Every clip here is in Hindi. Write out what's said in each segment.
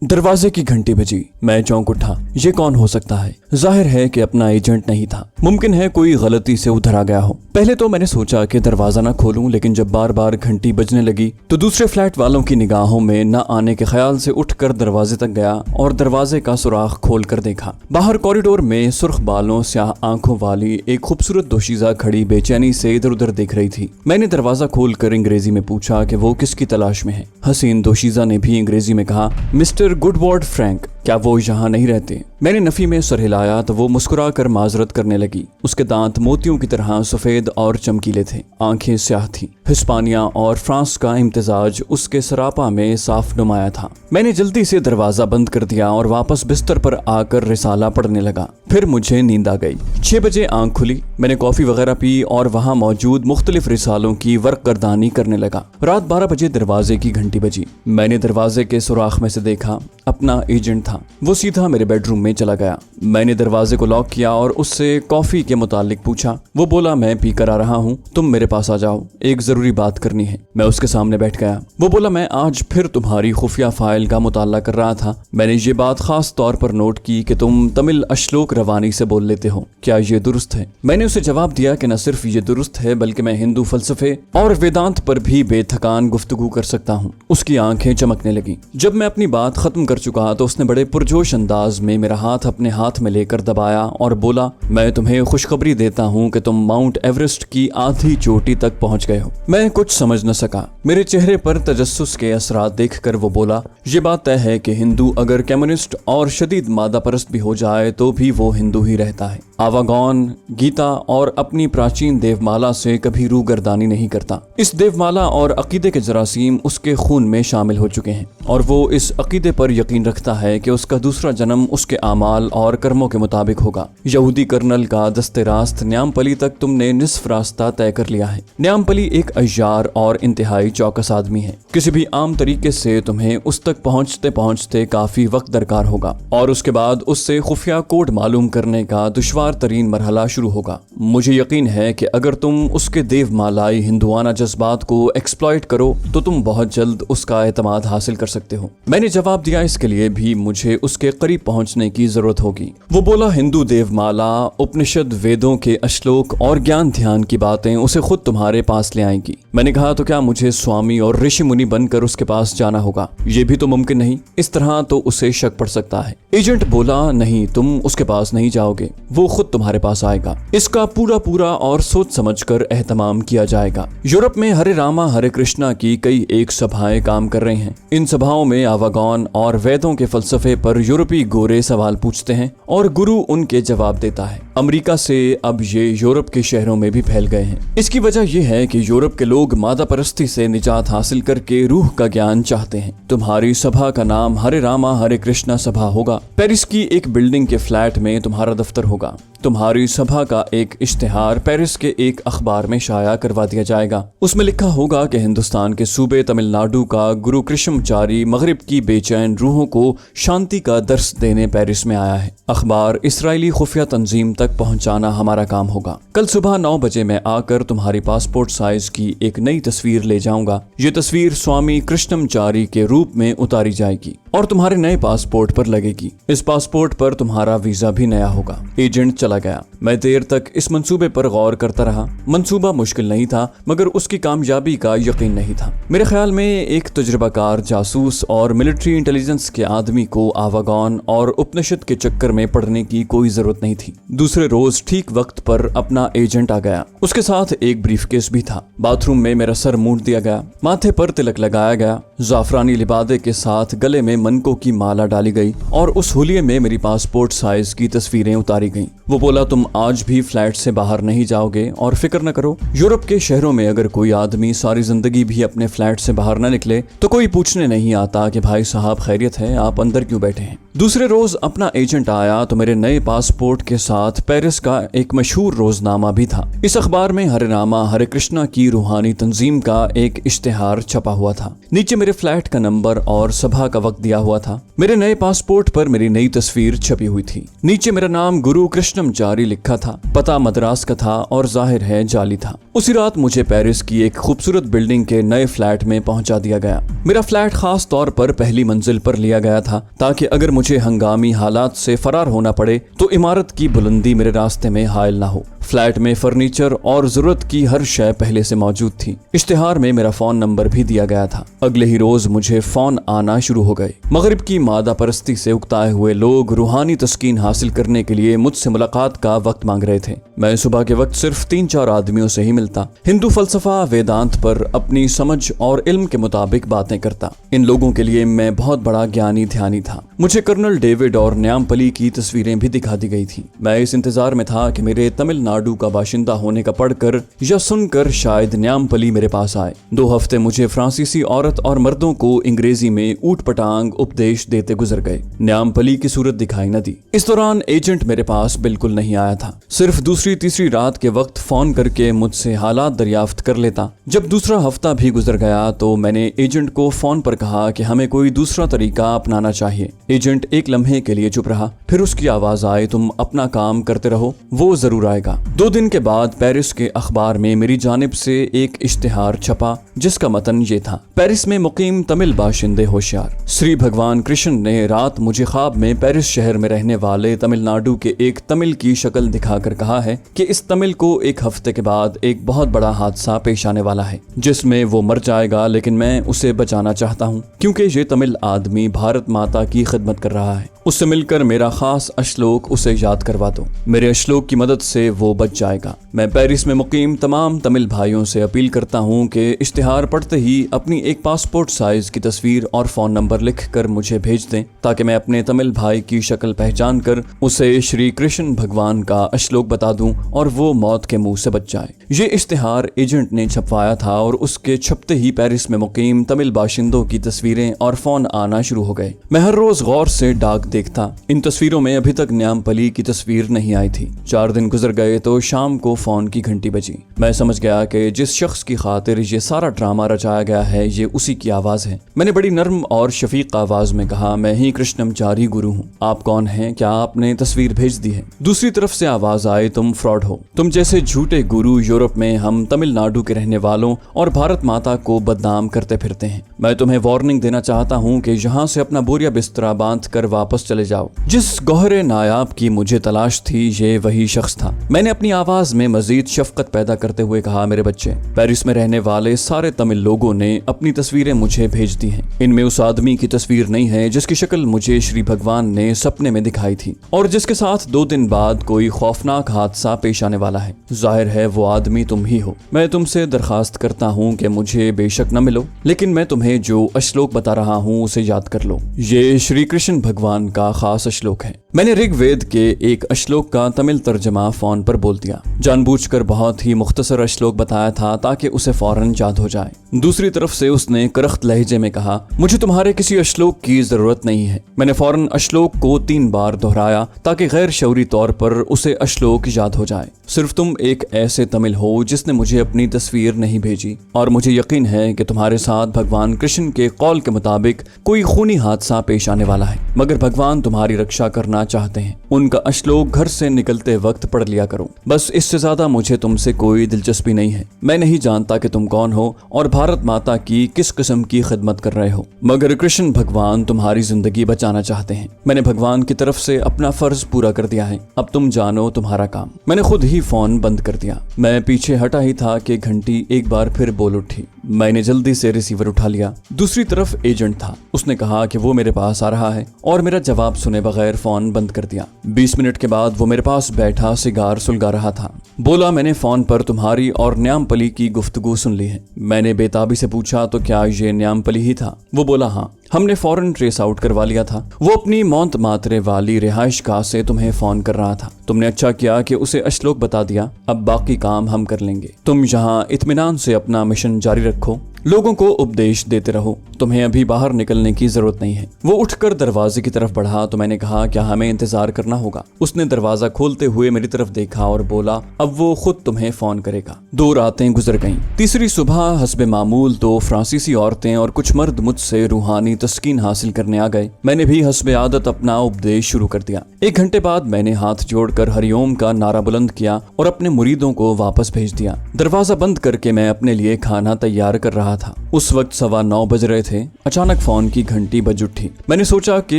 दरवाजे की घंटी बजी। मैं चौंक उठा। ये कौन हो सकता है? जाहिर है कि अपना एजेंट नहीं था। मुमकिन है कोई गलती से उधर आ गया हो। पहले तो मैंने सोचा कि दरवाजा ना खोलूं, लेकिन जब बार बार घंटी बजने लगी तो दूसरे फ्लैट वालों की निगाहों में न आने के ख्याल से उठकर दरवाजे तक गया और दरवाजे का सुराख खोल कर देखा। बाहर कॉरिडोर में सुर्ख बालों, स्याह आंखों वाली एक खूबसूरत दोशीजा खड़ी बेचैनी से इधर उधर देख रही थी। मैंने दरवाजा खोलकर अंग्रेजी में पूछा कि वो किसकी तलाश में है। हसीन दोशीजा ने भी अंग्रेजी में कहा, मिस्टर गुडवार्ड फ्रैंक, क्या वो यहाँ नहीं रहते? मैंने नफी में सर हिलाया तो वो मुस्कुरा कर माजरत करने लगी। उसके दांत मोतियों की तरह सफेद और चमकीले थे, आंखें स्याह थी। हिस्पानिया और फ्रांस का इम्तिजाज उसके सरापा में साफ नुमाया था। मैंने जल्दी से दरवाजा बंद कर दिया और वापस बिस्तर पर आकर रिसाला पढ़ने लगा। फिर मुझे नींद आ गई। 6 बजे आंख खुली। मैंने कॉफी वगैरह पी और वहाँ मौजूद मुख्तलिफ रिसालों की वर्करदानी करने लगा। रात 12 बजे दरवाजे की घंटी बजी। मैंने दरवाजे के सुराख में से देखा, अपना एजेंट था। वो सीधा मेरे बेडरूम में चला गया। मैंने दरवाजे को लॉक किया और उससे कॉफी के मुतालिक पूछा। वो बोला, मैं पी कर आ रहा हूँ, तुम मेरे पास आ जाओ, एक जरूरी बात करनी है। मैं उसके सामने बैठ गया। वो बोला, मैं आज फिर तुम्हारी खुफिया फाइल का मुताला कर रहा था। मैंने ये बात खास तौर पर नोट की कि तुम तमिल अश्लोक रवानी से बोल लेते हो, क्या ये दुरुस्त है? मैंने उसे जवाब दिया कि न सिर्फ ये दुरुस्त है बल्कि मैं हिंदू फलसफे और वेदांत पर भी बेथकान गुफ्तगू कर सकता हूँ। उसकी आंखें चमकने लगी। जब मैं अपनी बात खत्म कर चुका तो उसने बड़े पुरजोश अंदाज में मेरा हाथ अपने हाथ में लेकर दबाया और बोला, मैं तुम्हें खुशखबरी देता हूँ कि तुम माउंट एवरेस्ट की आधी चोटी तक पहुँच गए हो। मैं कुछ समझ न सका। मेरे चेहरे पर तजस्सुस के असरात देखकर वो बोला, ये बात तय है कि हिंदू अगर कम्युनिस्ट और शदीद मादा परस्त भी हो जाए तो भी वो हिंदू ही रहता है। आवागौन, गीता और अपनी प्राचीन देवमाला से कभी रूगर्दानी नहीं करता। इस देवमाला और अकीदे के जरासीम उसके खून में शामिल हो चुके हैं और वो इस अकीदे पर यकीन रखता है कि उसका दूसरा जन्म उसके आमाल और कर्मों के मुताबिक होगा। यहूदी कर्नल का दस्ते रास्त न्यामपली तक तुमने निस्फ रास्ता तय कर लिया है। न्यामपली एक अय्यार और इंतहाई चौकस आदमी है। किसी भी आम तरीके से तुम्हें उस तक पहुंचते पहुंचते काफी वक्त दरकार होगा और उसके बाद उससे खुफिया कोड मालूम करने का दुश्वार तरीन मरहला शुरू होगा। मुझे यकीन है कि अगर तुम उसके देवमालाई हिंदुआना जज्बात को एक्सप्लॉइट करो तो तुम बहुत जल्द उसका एतमाद हासिल कर सकते हो। मैंने जवाब दिया, इसके लिए भी मुझे उसके करीब पहुंचने की जरूरत होगी। वो बोला, हिंदू देवमाला, उपनिषद, वेदों के अश्लोक और ज्ञान ध्यान की बातें उसे खुद तुम्हारे पास ले आएंगी। मैंने कहा, तो क्या मुझे स्वामी और ऋषि मुनि बनकर उसके पास जाना होगा? ये भी तो मुमकिन नहीं। इस तरह तो उसे शक पड़ सकता है। एजेंट बोला, नहीं, तुम उसके पास नहीं जाओगे, वो खुद तुम्हारे पास आएगा। इसका पूरा और सोच समझकर एहतमाम किया जाएगा। यूरोप में हरे रामा हरे कृष्णा की कई एक सभाएं काम कर रही हैं। इन सभाओं में आवागौन और वेदों के फलसफे पर यूरोपी गोरे सवाल पूछते हैं और गुरु उनके जवाब देता है। अमेरिका से अब ये यूरोप के शहरों में भी फैल गए हैं। इसकी वजह यह है कि यूरोप के लोग मादा परस्ती से निजात हासिल करके रूह का ज्ञान चाहते हैं। तुम्हारी सभा का नाम हरे रामा हरे कृष्णा सभा होगा। पेरिस की एक बिल्डिंग के फ्लैट में तुम्हारा दफ्तर होगा। तुम्हारी सभा का एक इश्तिहार पेरिस के एक अखबार में शाया करवा दिया जाएगा। उसमें लिखा होगा कि हिंदुस्तान के सूबे तमिलनाडु का गुरु कृष्णचारी मगरिब की बेचैन रूहों को शांति का दर्स देने पेरिस में आया है। अखबार इसराइली खुफिया तंजीम तक पहुंचाना हमारा काम होगा। कल सुबह 9 बजे मैं आकर तुम्हारी पासपोर्ट साइज की एक नई तस्वीर ले जाऊंगा। ये तस्वीर स्वामी कृष्णचारी के रूप में उतारी जाएगी और तुम्हारे नए पासपोर्ट पर लगेगी। इस पासपोर्ट पर तुम्हारा वीजा भी नया होगा। एजेंट चला गया। मैं देर तक इस मंसूबे पर गौर करता रहा। मंसूबा मुश्किल नहीं था, मगर उसकी कामयाबी का यकीन नहीं था। मेरे ख्याल में एक तजुर्बाकार जासूस और मिलिट्री इंटेलिजेंस के आदमी को आवागौन और उपनिषद के चक्कर में पड़ने की कोई जरूरत नहीं थी। दूसरे रोज ठीक वक्त पर अपना एजेंट आ गया। उसके साथ एक ब्रीफकेस भी था। बाथरूम में मेरा सर मूंड दिया गया, माथे पर तिलक लगाया गया, जाफरानी लिबादे के साथ गले में मनकों की माला डाली गई और उस हुलिये में मेरी पासपोर्ट साइज की तस्वीरें उतारी गईं। वो बोला, तुम आज भी फ्लैट से बाहर नहीं जाओगे और फिक्र न करो। यूरोप के शहरों में अगर कोई आदमी सारी जिंदगी भी अपने फ्लैट से बाहर न निकले तो कोई पूछने नहीं आता कि भाई साहब खैरियत है, आप अंदर क्यों बैठे हैं। दूसरे रोज अपना एजेंट आया तो मेरे नए पासपोर्ट के साथ पेरिस का एक मशहूर रोजनामा भी था। इस अखबार में हरे रामा हरे कृष्णा की रूहानी तंजीम का एक इश्तिहार छपा हुआ था। नीचे मेरे फ्लैट का नंबर और सभा का वक्त दिया हुआ था। मेरे नए पासपोर्ट पर मेरी नई तस्वीर छपी हुई थी। नीचे मेरा नाम गुरु कृष्णचारी लिखा था। पता मद्रास का था और जाहिर है जाली था। उसी रात मुझे पेरिस की एक खूबसूरत बिल्डिंग के नए फ्लैट में पहुंचा दिया गया। मेरा फ्लैट खास तौर पर पहली मंजिल पर लिया गया था ताकि अगर मुझे हंगामी हालात से फरार होना पड़े तो इमारत की बुलंदी मेरे रास्ते में हायल ना हो। फ्लैट में फर्नीचर और जरूरत की हर शय पहले से मौजूद थी। इश्तिहार में मेरा फोन नंबर भी दिया गया था। अगले ही रोज मुझे फोन आना शुरू हो गए। मगरिब की मादा परस्ती से उकताए हुए लोग रूहानी तस्कीन हासिल करने के लिए मुझसे मुलाकात का वक्त मांग रहे थे। मैं सुबह के वक्त सिर्फ 3-4 आदमियों से ही मिलता, हिंदू फलसफा वेदांत पर अपनी समझ और इल्म के मुताबिक बातें करता। इन लोगों के लिए मैं बहुत बड़ा ज्ञानी ध्यानी था। मुझे कर्नल डेविड और न्यामपली की तस्वीरें भी दिखा दी गई थी। मैं इस इंतजार में था कि मेरे तमिलनाडु का बाशिंदा होने का पढ़कर या सुनकर शायद न्यामपली मेरे पास आए। 2 हफ्ते मुझे फ्रांसीसी औरत और मर्दों को अंग्रेजी में ऊट पटांग उपदेश देते गुजर गए। न्यामपली की सूरत दिखाई न दी। इस दौरान एजेंट मेरे पास बिल्कुल नहीं आया था। सिर्फ दूसरी-तीसरी रात के वक्त फोन करके मुझसे हालात दरियाफ्त कर लेता। जब दूसरा हफ्ता भी गुजर गया तो मैंने एजेंट को फोन पर कहा कि हमें कोई दूसरा तरीका अपनाना चाहिए। एजेंट एक लम्हे के लिए चुप रहा, फिर उसकी आवाज आई, तुम अपना काम करते रहो, वो जरूर आएगा। 2 दिन के बाद पेरिस के अखबार में मेरी जानिब से एक इश्तिहार छपा जिसका मतन ये था, पेरिस में मुकीम तमिल बाशिंदे होशियार। श्री भगवान कृष्ण ने रात मुझे ख्वाब में पेरिस शहर में रहने वाले तमिलनाडु के एक तमिल की शक्ल दिखाकर कहा है कि इस तमिल को 1 हफ्ते के बाद एक बहुत बड़ा हादसा पेश आने वाला है जिसमें वो मर जाएगा, लेकिन मैं उसे बचाना चाहता हूँ क्योंकि ये तमिल आदमी भारत माता की खिदमत कर रहा है। उससे मिलकर मेरा खास अश्लोक उसे याद करवा दो। मेरे अश्लोक की मदद से वो बच जाएगा। मैं पेरिस में मुकीम तमाम तमिल भाइयों से अपील करता हूँ कि इश्तिहार पढ़ते ही अपनी एक पासपोर्ट साइज की तस्वीर और फोन नंबर लिख कर मुझे भेज दें ताकि मैं अपने तमिल भाई की शक्ल पहचान कर उसे श्री कृष्ण भगवान का अश्लोक बता दूं और वो मौत के मुंह से बच जाए। ये इश्तिहार एजेंट ने छपवाया था और उसके छपते ही पेरिस में मुकीम तमिल बाशिंदों की तस्वीरें और फोन आना शुरू हो गए। मैं हर रोज गौर से डाक देखता। इन तस्वीरों में अभी तक न्यामपली की तस्वीर नहीं आई थी। 4 दिन गुजर गए तो शाम को फोन की घंटी बजी। मैं समझ गया कि जिस शख्स की खातिर ये सारा ड्रामा रचाया गया है ये उसी की आवाज है। मैंने बड़ी नर्म और शफीक आवाज में कहा, मैं ही कृष्णमचारी गुरु हूँ। आप कौन हैं? क्या आपने तस्वीर भेज दी है? दूसरी तरफ से आवाज आई, तुम फ्रॉड हो। तुम जैसे झूठे गुरु यूरोप में हम तमिलनाडु के रहने वालों और भारत माता को बदनाम करते फिरते हैं। मैं तुम्हें वार्निंग देना चाहता हूँ कि यहाँ से अपना बोरिया बिस्तरा बांध कर वापस चले जाओ। जिस गौहरे नायाब की मुझे तलाश थी ये वही शख्स था। मैंने अपनी आवाज में मजीद शफकत पैदा करते हुए कहा, मेरे बच्चे, पेरिस में रहने वाले सारे तमिल लोगों ने अपनी तस्वीरें मुझे भेज दी हैं। इनमें उस आदमी की तस्वीर नहीं है जिसकी शक्ल मुझे श्री भगवान ने सपने में दिखाई थी और जिसके साथ 2 दिन बाद कोई खौफनाक हादसा पेश आने वाला है। जाहिर है वो आदमी तुम ही हो। मैं तुमसे दरखास्त करता हूँ कि मुझे बेशक न मिलो, लेकिन मैं तुम्हें जो अश्लोक बता रहा हूँ उसे याद कर लो। ये श्री कृष्ण भगवान का खास अश्लोक है। मैंने ऋग्वेद के एक अश्लोक का तमिल तर्जमा फोन पर बोल दिया। जानबूझकर बहुत ही मुख्तसर अश्लोक बताया था ताकि उसे फौरन याद हो जाए। दूसरी तरफ से उसने करख्त लहजे में कहा, मुझे तुम्हारे किसी अश्लोक की जरूरत नहीं है। मैंने फौरन अश्लोक को 3 बार दोहराया ताकि गैर शऊरी तौर पर उसे अश्लोक याद हो जाए। सिर्फ तुम एक ऐसे तमिल हो जिसने मुझे अपनी तस्वीर नहीं भेजी और मुझे यकीन है कि तुम्हारे साथ भगवान कृष्ण के कौल के मुताबिक कोई खूनी हादसा पेश आने वाला है, मगर भगवान तुम्हारी रक्षा करना चाहते हैं। उनका अश्लोक घर से निकलते वक्त पढ़ लिया करो। बस इससे ज्यादा मुझे तुमसे कोई दिलचस्पी नहीं है। मैं नहीं जानता कि तुम कौन हो और भारत माता की किस किस्म की खिदमत कर रहे हो, मगर कृष्ण भगवान तुम्हारी जिंदगी बचाना चाहते हैं। मैंने भगवान की तरफ से अपना फर्ज पूरा कर दिया है। अब तुम जानो तुम्हारा काम। मैंने खुद ही फोन बंद कर दिया। मैं पीछे हटा ही था कि घंटी एक बार फिर बोल उठी। मैंने जल्दी से रिसीवर उठा लिया। दूसरी तरफ एजेंट था। उसने कहा कि वो मेरे पास आ रहा है और मेरा जवाब सुने बगैर फोन बंद कर दिया। 20 मिनट के बाद वो मेरे पास बैठा सिगार सुलगा रहा था। बोला, मैंने फोन पर तुम्हारी और न्यामपली की गुफ्तगू सुन ली है। मैंने बेताबी से पूछा, तो क्या ये न्यामपली ही था? वो बोला, हाँ। हमने फौरन ट्रेस आउट करवा लिया था। वो अपनी मौत मातरे वाली रिहाइश गाह से तुम्हें फोन कर रहा था। तुमने अच्छा किया कि उसे अश्लोक बता दिया। अब बाकी काम हम कर लेंगे। तुम यहाँ इत्मीनान से अपना मिशन जारी रखो। लोगों को उपदेश देते रहो, तुम्हें अभी बाहर निकलने की जरूरत नहीं है। वो उठकर दरवाजे की तरफ बढ़ा तो मैंने कहा क्या हमें इंतजार करना होगा। उसने दरवाजा खोलते हुए मेरी तरफ देखा और बोला अब वो खुद तुम्हें फोन करेगा। 2 रातें गुजर गईं। तीसरी सुबह हस्बे मामूल तो फ्रांसीसी औरतें और कुछ मर्द मुझसे रूहानी तस्कीन हासिल करने आ गए। मैंने भी हस्बे आदत अपना उपदेश शुरू कर दिया। 1 घंटे बाद मैंने हाथ जोड़कर हरिओम का नारा बुलंद किया और अपने मुरीदों को वापस भेज दिया। दरवाजा बंद करके मैं अपने लिए खाना तैयार कर रहा था। उस वक्त 9:15 बज रहे थे। अचानक फोन की घंटी बज उठी। मैंने सोचा कि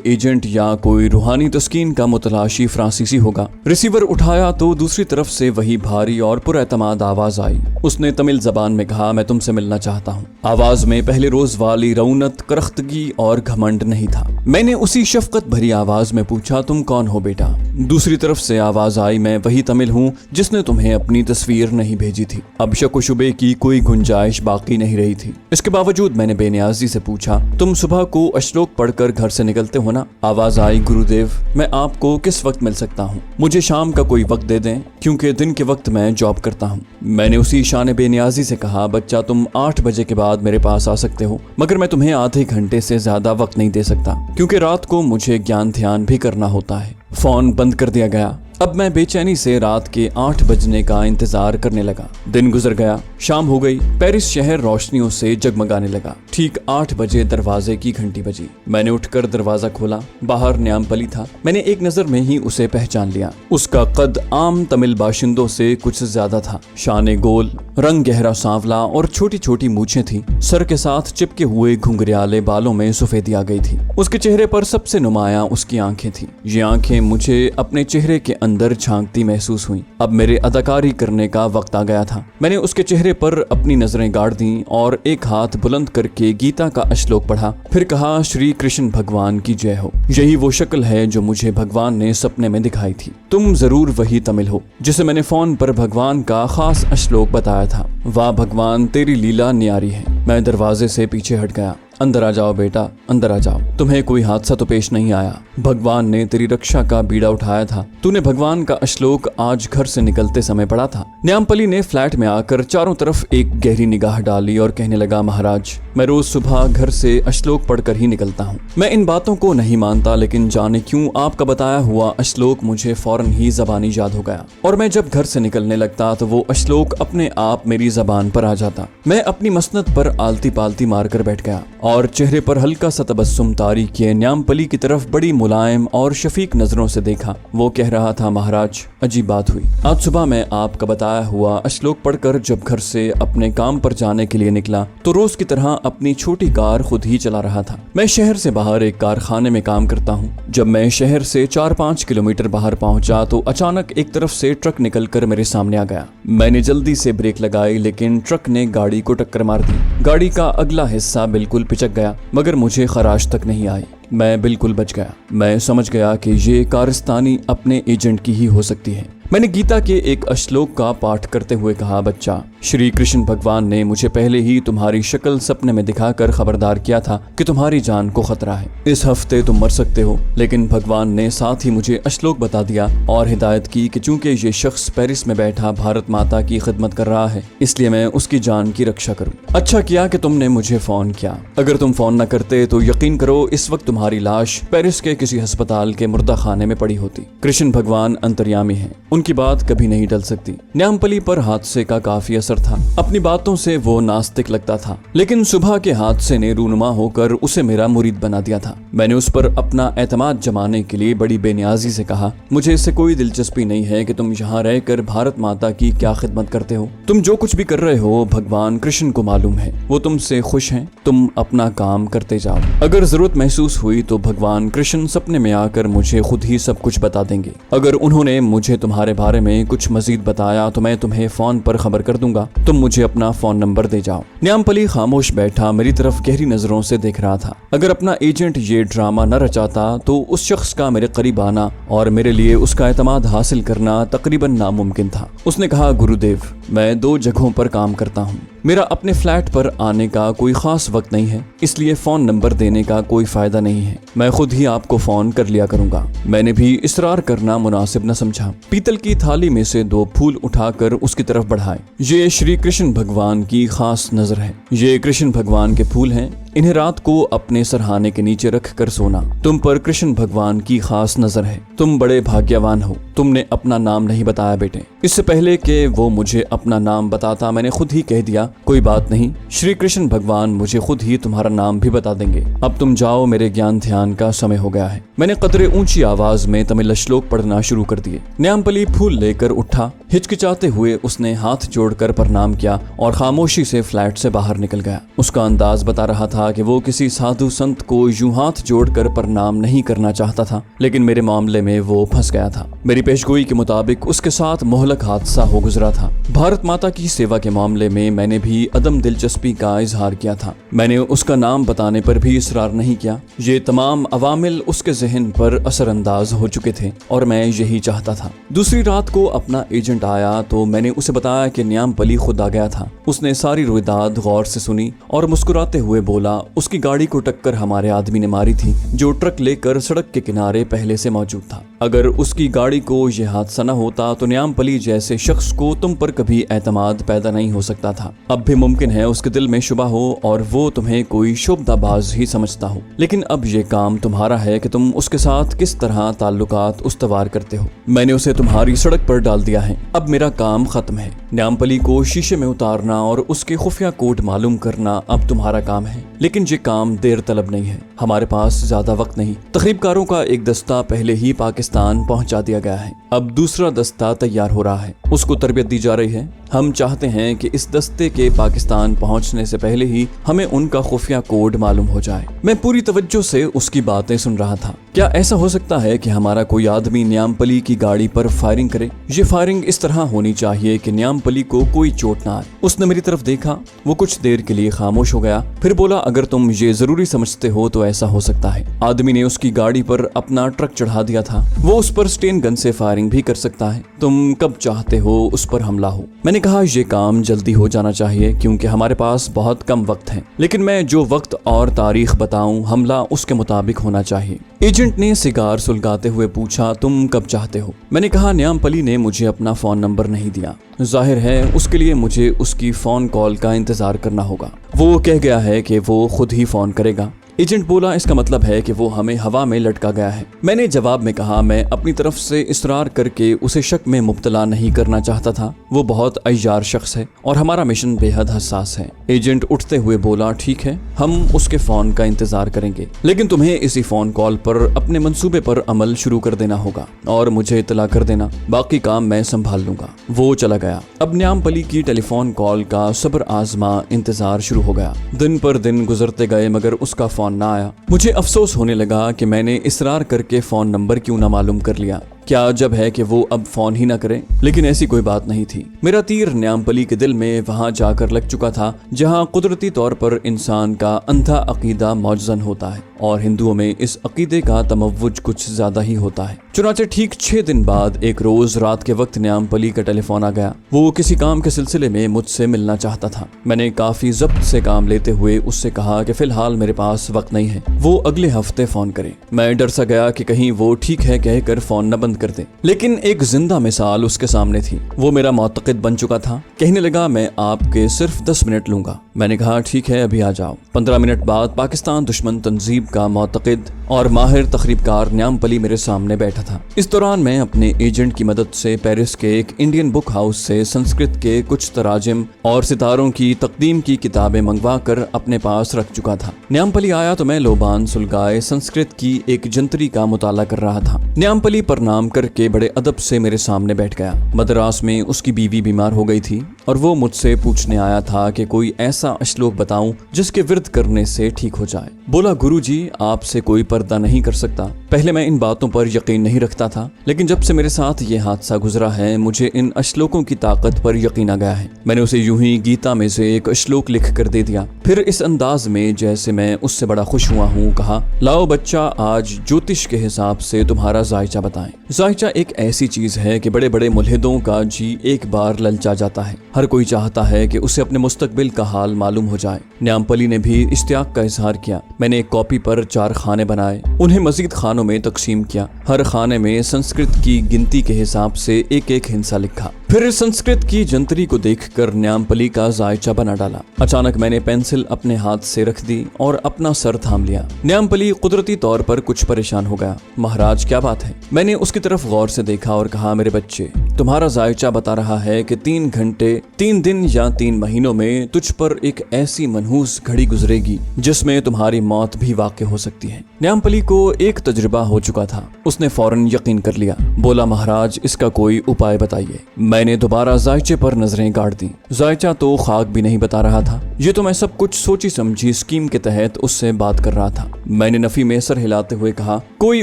एजेंट या कोई रूहानी तस्कीन का मुतलाशी फ्रांसीसी होगा। रिसीवर उठाया तो दूसरी तरफ से वही भारी और पुरएतमाद आवाज आई। उसने तमिल जबान में कहा मैं तुमसे मिलना चाहता हूँ। आवाज में पहले रोज वाली रौनक, करख्तगी और घमंड नहीं था। मैंने उसी शफकत भरी आवाज में पूछा तुम कौन हो बेटा। दूसरी तरफ से आवाज आई मैं वही तमिल हूँ जिसने तुम्हें अपनी तस्वीर नहीं भेजी थी। अब शक व शुबे की कोई गुंजाइश बाकी नहीं रही थी। इसके बावजूद मैंने बेनियाजी से पूछा तुम सुबह को अश्लोक पढ़कर घर से निकलते हो ना। आवाज आई गुरुदेव मैं आपको किस वक्त मिल सकता हूँ, मुझे शाम का कोई वक्त दे दें क्योंकि दिन के वक्त मैं जॉब करता हूँ। मैंने उसी शान बेनियाजी से कहा बच्चा तुम 8 बजे के बाद मेरे पास आ सकते हो, मगर मैं तुम्हें आधे घंटे से ज्यादा वक्त नहीं दे सकता क्योंकि रात को मुझे ज्ञान ध्यान भी करना होता है। फोन बंद कर दिया गया। अब मैं बेचैनी से रात के 8 बजने का इंतजार करने लगा। दिन गुजर गया, शाम हो गई। पेरिस शहर रोशनियों से जगमगाने लगा। ठीक 8 बजे दरवाजे की घंटी बजी। मैंने उठकर दरवाजा खोला। बाहर न्यामपली था। मैंने एक नजर में ही उसे पहचान लिया। उसका कद आम तमिल बाशिंदों से कुछ ज्यादा था। शाने गोल, रंग गहरा सांवला और छोटी छोटी मूछें थी। सर के साथ चिपके हुए घुंघरियाले बालों में सफेदी आ गई थी। उसके चेहरे पर सबसे नुमाया उसकी आंखें थी। ये आंखें मुझे अपने चेहरे के अंदर झांकती महसूस हुई। अब मेरे अदाकारी करने का वक्त आ गया था। मैंने उसके चेहरे पर अपनी नजरें गाड़ दी और एक हाथ बुलंद करके गीता का श्लोक पढ़ा। फिर कहा श्री कृष्ण भगवान की जय हो। यही वो शक्ल है जो मुझे भगवान ने सपने में दिखाई थी। तुम जरूर वही तमिल हो जिसे मैंने फोन पर भगवान का खास श्लोक बताया था। वाह भगवान तेरी लीला न्यारी है। मैं दरवाजे से पीछे हट गया। अंदर आ जाओ बेटा, अंदर आ जाओ। तुम्हें कोई हादसा तो पेश नहीं आया। भगवान ने तेरी रक्षा का बीड़ा उठाया था। तूने भगवान का श्लोक आज घर से निकलते समय पढ़ा था। न्यामपली ने फ्लैट में आकर चारों तरफ एक गहरी निगाह डाली और कहने लगा महाराज मैं रोज सुबह घर से श्लोक पढ़कर ही निकलता हूँ। मैं इन बातों को नहीं मानता लेकिन जाने क्यों आपका बताया हुआ श्लोक मुझे फौरन ही जबानी याद हो गया और मैं जब घर से निकलने लगता तो वो श्लोक अपने आप मेरी जबान पर आ जाता। मैं अपनी मसनद पर आलती पालती मारकर बैठ गया और चेहरे पर हल्का सा तबस्सुम तारी किए न्यामपली की तरफ बड़ी मुलायम और शफीक नजरों से देखा। वो कह रहा था महाराज अजीब बात हुई। आज सुबह मैं आपका बताया हुआ श्लोक पढ़कर जब घर से अपने काम पर जाने के लिए निकला तो रोज की तरह अपनी छोटी कार खुद ही चला रहा था। मैं शहर से बाहर एक कारखाने में काम करता हूँ। जब मैं शहर से 4-5 किलोमीटर बाहर पहुंचा तो अचानक एक तरफ से ट्रक निकलकर मेरे सामने आ गया। मैंने जल्दी से ब्रेक लगाई लेकिन ट्रक ने गाड़ी को टक्कर मार दी। गाड़ी का अगला हिस्सा बिल्कुल पिचक गया मगर मुझे खराश तक नहीं आई। मैं बिल्कुल बच गया। मैं समझ गया कि ये कारस्तानी अपने एजेंट की ही हो सकती है। मैंने गीता के एक श्लोक का पाठ करते हुए कहा बच्चा श्री कृष्ण भगवान ने मुझे पहले ही तुम्हारी शक्ल सपने में दिखाकर खबरदार किया था कि तुम्हारी जान को खतरा है। इस हफ्ते तुम मर सकते हो। लेकिन भगवान ने साथ ही मुझे श्लोक बता दिया और हिदायत की कि चूंकि ये शख्स पेरिस में बैठा भारत माता की खिदमत कर रहा है इसलिए मैं उसकी जान की रक्षा करूं। अच्छा किया कि तुमने मुझे फोन किया। अगर तुम फोन न करते तो यकीन करो इस वक्त तुम्हारी लाश पेरिस के किसी अस्पताल के मुर्दा खाने में पड़ी होती। कृष्ण भगवान अंतर्यामी है, उनकी बात कभी नहीं टल सकती। न्यामपली पर हादसे का काफी असर था। अपनी बातों से वो नास्तिक लगता था लेकिन सुबह के हादसे ने रूनुमा होकर उसे मेरा मुरीद बना दिया था। मैंने उस पर अपना एतमाद जमाने के लिए बड़ी बेनियाजी से कहा मुझे इससे कोई दिलचस्पी नहीं है कि तुम यहाँ रहकर भारत माता की क्या खिदमत करते हो। तुम जो कुछ भी कर रहे हो भगवान कृष्ण को मालूम है, वो तुमसे खुश हैं। तुम अपना काम करते जाओ। अगर जरूरत महसूस हुई तो भगवान कृष्ण सपने में आकर मुझे खुद ही सब कुछ बता देंगे। अगर उन्होंने मुझे तुम्हारे बारे में कुछ मजीद बताया तो मैं तुम्हें फोन पर खबर कर दूंगा। तुम मुझे अपना फोन नंबर दे जाओ। न्यामपली खामोश बैठा मेरी तरफ गहरी नजरों से देख रहा था। अगर अपना एजेंट ये ड्रामा न रचाता तो उस शख्स का मेरे करीब आना और मेरे लिए उसका एतमाद हासिल करना तकरीबन नामुमकिन था। उसने कहा गुरुदेव मैं 2 जगहों पर काम करता हूँ। मेरा अपने फ्लैट पर आने का कोई खास वक्त नहीं है, इसलिए फोन नंबर देने का कोई फायदा नहीं है। मैं खुद ही आपको फोन कर लिया करूंगा। मैंने भी इसरार करना मुनासिब न समझा। पीतल की थाली में से 2 फूल उठाकर उसकी तरफ बढ़ाए। ये श्री कृष्ण भगवान की खास नजर है। ये कृष्ण भगवान के फूल हैं। इन्हें रात को अपने सरहाने के नीचे रख कर सोना। तुम पर कृष्ण भगवान की खास नजर है। तुम बड़े भाग्यवान हो। तुमने अपना नाम नहीं बताया बेटे। इससे पहले कि वो मुझे अपना नाम बताता मैंने खुद ही कह दिया, कोई बात नहीं, श्री कृष्ण भगवान मुझे खुद ही तुम्हारा नाम भी बता देंगे। अब तुम जाओ, मेरे ज्ञान ध्यान का समय हो गया है। मैंने कतरे ऊंची आवाज में तमिल श्लोक पढ़ना शुरू कर दिए। न्यामपली फूल लेकर उठा। हिचकिचाते हुए उसने हाथ जोड़कर प्रणाम किया और खामोशी से फ्लैट से बाहर निकल गया। उसका अंदाज बता रहा था कि वो किसी साधु संत को यूं हाथ जोड़कर प्रणाम नहीं करना चाहता था, लेकिन मेरे मामले में वो फंस गया था। मेरी पेशगोई के मुताबिक उसके साथ मोहलक हादसा हो गुजरा था। भारत माता की सेवा के मामले में मैंने भी अदम दिलचस्पी का इजहार किया था। मैंने उसका नाम बताने पर भी इसरार नहीं किया। ये तमाम अवामिल उसके जहन पर असरअंदाज हो चुके थे और मैं यही चाहता था। दूसरी रात को अपना एजेंट आया तो मैंने उसे बताया कि न्यामपली खुद आ गया था। उसने सारी रुईदाद गौर से सुनी और मुस्कुराते हुए बोला, उसकी गाड़ी को टक्कर हमारे आदमी ने मारी थी जो ट्रक लेकर सड़क के किनारे पहले से मौजूद था। अगर उसकी गाड़ी को यह हादसा न होता तो न्यामपली जैसे शख्स को तुम पर कभी एतमाद पैदा नहीं हो सकता था। अब भी मुमकिन है उसके दिल में शुबा हो और वो तुम्हें कोई शुबदाबाज ही समझता हो, लेकिन अब ये काम तुम्हारा है कि तुम उसके साथ किस तरह ताल्लुकात उस्तवार करते हो। मैंने उसे तुम्हारी सड़क पर डाल दिया है। अब मेरा काम खत्म है। न्यामपली को शीशे में उतारना और उसके खुफिया कोड मालूम करना अब तुम्हारा काम है, लेकिन ये काम देर तलब नहीं है। हमारे पास ज्यादा वक्त नहीं। तकरीबकारों का एक दस्ता पहले ही पाकिस्तान पहुंचा दिया गया है। अब दूसरा दस्ता तैयार हो रहा है, उसको तरबियत दी जा रही है। हम चाहते हैं कि इस दस्ते के पाकिस्तान पहुंचने से पहले ही हमें उनका खुफिया कोड मालूम हो जाए। मैं पूरी तवज्जो से उसकी बातें सुन रहा था। क्या ऐसा हो सकता है कि हमारा कोई आदमी न्यामपली की गाड़ी पर फायरिंग करे? ये फायरिंग इस तरह होनी चाहिए कि न्यामपली को कोई चोट ना आए। उसने मेरी तरफ देखा। वो कुछ देर के लिए खामोश हो गया, फिर बोला, अगर तुम ये जरूरी समझते हो तो ऐसा हो सकता है। आदमी ने उसकी गाड़ी पर अपना ट्रक चढ़ा दिया था। वो उस पर स्टेन गन से फायरिंग भी कर सकता है। तुम कब चाहते हो उस पर हमला हो? मैंने कहा, ये काम जल्दी हो जाना चाहिए क्योंकि हमारे पास बहुत कम वक्त है, लेकिन मैं जो वक्त और तारीख बताऊं हमला उसके मुताबिक होना चाहिए। एजेंट ने सिगार सुलगाते हुए पूछा, तुम कब चाहते हो? मैंने कहा, न्यामपली ने मुझे अपना फोन नंबर नहीं दिया। जाहिर है उसके लिए मुझे उसकी फोन कॉल का इंतजार करना होगा। वो कह गया है कि वो खुद ही फोन करेगा। एजेंट बोला, इसका मतलब है कि वो हमें हवा में लटका गया है। मैंने जवाब में कहा, मैं अपनी तरफ से इसरार करके उसे शक में मुब्तला नहीं करना चाहता था। वो बहुत अय्यार शख्स है और हमारा मिशन बेहद हसास है। एजेंट उठते हुए बोला, ठीक है, हम उसके फोन का इंतजार करेंगे, लेकिन तुम्हें इसी फोन कॉल पर अपने मंसूबे पर अमल शुरू कर देना होगा और मुझे इतला कर देना। बाकी काम मैं संभाल लूंगा। वो चला गया। अब न्यामपली की टेलीफोन कॉल का सब्र आजमा इंतजार शुरू हो गया। दिन पर दिन गुजरते गए मगर उसका फोन ना आया। मुझे अफसोस होने लगा कि मैंने इसरार करके फोन नंबर क्यों ना मालूम कर लिया। क्या अजब है कि वो अब फोन ही ना करे, लेकिन ऐसी कोई बात नहीं थी। मेरा तीर न्यामपली के दिल में वहां जाकर लग चुका था जहां कुदरती तौर पर इंसान का अंधा अकीदा मौजूद होता है और हिंदुओं में इस अकीदे का तमव्वुज कुछ ज्यादा ही होता है। चुनाचे ठीक 6 दिन बाद एक रोज रात के वक्त न्यामपली का टेलीफोन आ गया। वो किसी काम के सिलसिले में मुझसे मिलना चाहता था। मैंने काफी जब्त से काम लेते हुए उससे कहा कि फिलहाल मेरे पास वक्त नहीं है, वो अगले हफ्ते फोन करे। मैं डर सा गया कि कहीं वो ठीक है कहकर फोन न कर दे, लेकिन एक जिंदा मिसाल उसके सामने थी। वो मेरा मुतक़िद बन चुका था। कहने लगा, मैं आपके सिर्फ 10 मिनट लूंगा। मैंने कहा, ठीक है, अभी आ जाओ। 15 मिनट बाद पाकिस्तान दुश्मन तंजीब का मुतक़िद और माहिर तकरीबकार न्यामपली मेरे सामने बैठा था। इस दौरान मैं अपने एजेंट की मदद से पेरिस के एक इंडियन बुक हाउस से संस्कृत के कुछ तराजिम और सितारों की तकदीम की किताबें मंगवा कर अपने पास रख चुका था। न्यामपली आया तो मैं लोबान सुलगाए संस्कृत की एक जंतरी का मुताला कर रहा था। न्यामपली प्रणाम करके बड़े अदब से मेरे सामने बैठ गया। मद्रास में उसकी बीवी बीमार हो गई थी और वो मुझसे पूछने आया था कि कोई ऐसा श्लोक बताऊं जिसके विरद करने से ठीक हो जाए। बोला, गुरुजी, आपसे कोई पर्दा नहीं कर सकता। पहले मैं इन बातों पर यकीन नहीं रखता था, लेकिन जब से मेरे साथ ये हादसा गुजरा है मुझे इन श्लोकों की ताकत पर यकीन आ गया है। मैंने उसे यूं ही गीता में से एक श्लोक लिख कर दे दिया, फिर इस अंदाज में जैसे मैं उससे बड़ा खुश हुआ हूँ कहा, लाओ बच्चा आज ज्योतिष के हिसाब से तुम्हारा जायचा बताएं। जायचा एक ऐसी चीज है कि बड़े बड़े मुल्हिदों का जी एक बार ललचा जाता है। हर कोई चाहता है कि उसे अपने मुस्तकबिल का हाल मालूम हो जाए। न्यामपली ने भी इश्तियाक का इजहार किया। मैंने एक कॉपी पर 4 खाने बनाए, उन्हें मजीद खानों में तकसीम किया। हर खाने में संस्कृत की गिनती के हिसाब से एक एक हिंसा लिखा। फिर संस्कृत की जंतरी को देखकर न्यामपली का जायचा बना डाला। अचानक मैंने पेंसिल अपने हाथ से रख दी और अपना सर थाम लिया। न्यामपली कुदरती तौर पर कुछ परेशान हो गया। महाराज क्या बात है? मैंने उसकी तरफ गौर से देखा और कहा, मेरे बच्चे, तुम्हारा जायचा बता रहा है कि 3 घंटे, 3 दिन या 3 महीनों में तुझ पर एक ऐसी मनहूस घड़ी गुजरेगी जिसमें तुम्हारी मौत भी वाक़ई हो सकती है। न्यामपली को एक तजुर्बा हो चुका था। उसने फौरन यकीन कर लिया। बोला, महाराज इसका कोई उपाय बताइए। मैंने दोबारा जायचे पर नजरें गाड़ दी। जायचा तो खाक भी नहीं बता रहा था। ये तो मैं सब कुछ सोची समझी स्कीम के तहत उससे बात कर रहा था। मैंने नफी में सर हिलाते हुए कहा, कोई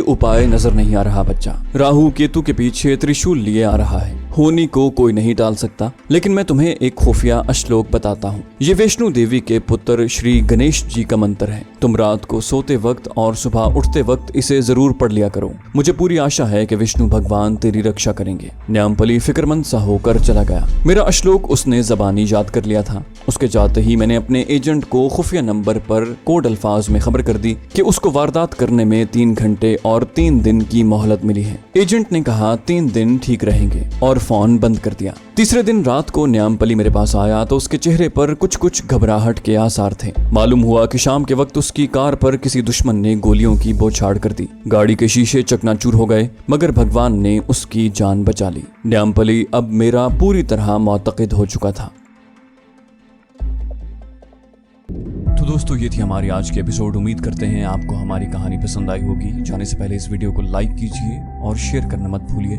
उपाय नजर नहीं आ रहा बच्चा। राहु केतु के पीछे त्रिशूल लिए आ रहा है। होनी को कोई नहीं टाल सकता, लेकिन मैं तुम्हें एक खुफिया श्लोक बताता हूँ। ये वैष्णो देवी के पुत्र श्री गणेश जी का मंत्र है। तुम रात को सोते वक्त और सुबह उठते वक्त इसे जरूर पढ़ लिया करो। मुझे पूरी आशा है कि विष्णु भगवान तेरी रक्षा करेंगे। न्यामपली फिक्रमंद सा होकर चला गया। मेरा श्लोक उसने जबानी याद कर लिया था। उसके जाते ही मैंने अपने एजेंट को खुफिया नंबर पर कोड अल्फाज में खबर कर दी कि उसको वारदात करने में 3 घंटे और 3 दिन की मोहलत मिली है। एजेंट ने कहा 3 दिन ठीक रहेंगे और फोन बंद कर दिया। तीसरे दिन रात को न्यामपली मेरे पास आया तो उसके चेहरे पर कुछ घबराहट के आसार थे। मालूम हुआ कि शाम के वक्त उसकी कार पर किसी दुश्मन ने गोलियों की बौछार कर दी। गाड़ी के शीशे चकनाचूर हो गए, मगर भगवान ने उसकी जान बचा ली। न्यामपली अब मेरा पूरी तरह मुतक़िद हो चुका था। तो दोस्तों, ये थी हमारी आज की एपिसोड। उम्मीद करते हैं आपको हमारी कहानी पसंद आई होगी। जाने से पहले इस वीडियो को लाइक कीजिए और शेयर करना मत भूलिए।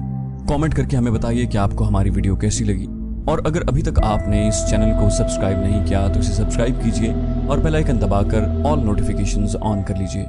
कमेंट करके हमें बताइए कि आपको हमारी वीडियो कैसी लगी। और अगर अभी तक आपने इस चैनल को सब्सक्राइब नहीं किया तो इसे सब्सक्राइब कीजिए और बेल आइकन दबाकर ऑल नोटिफिकेशंस ऑन कर लीजिए।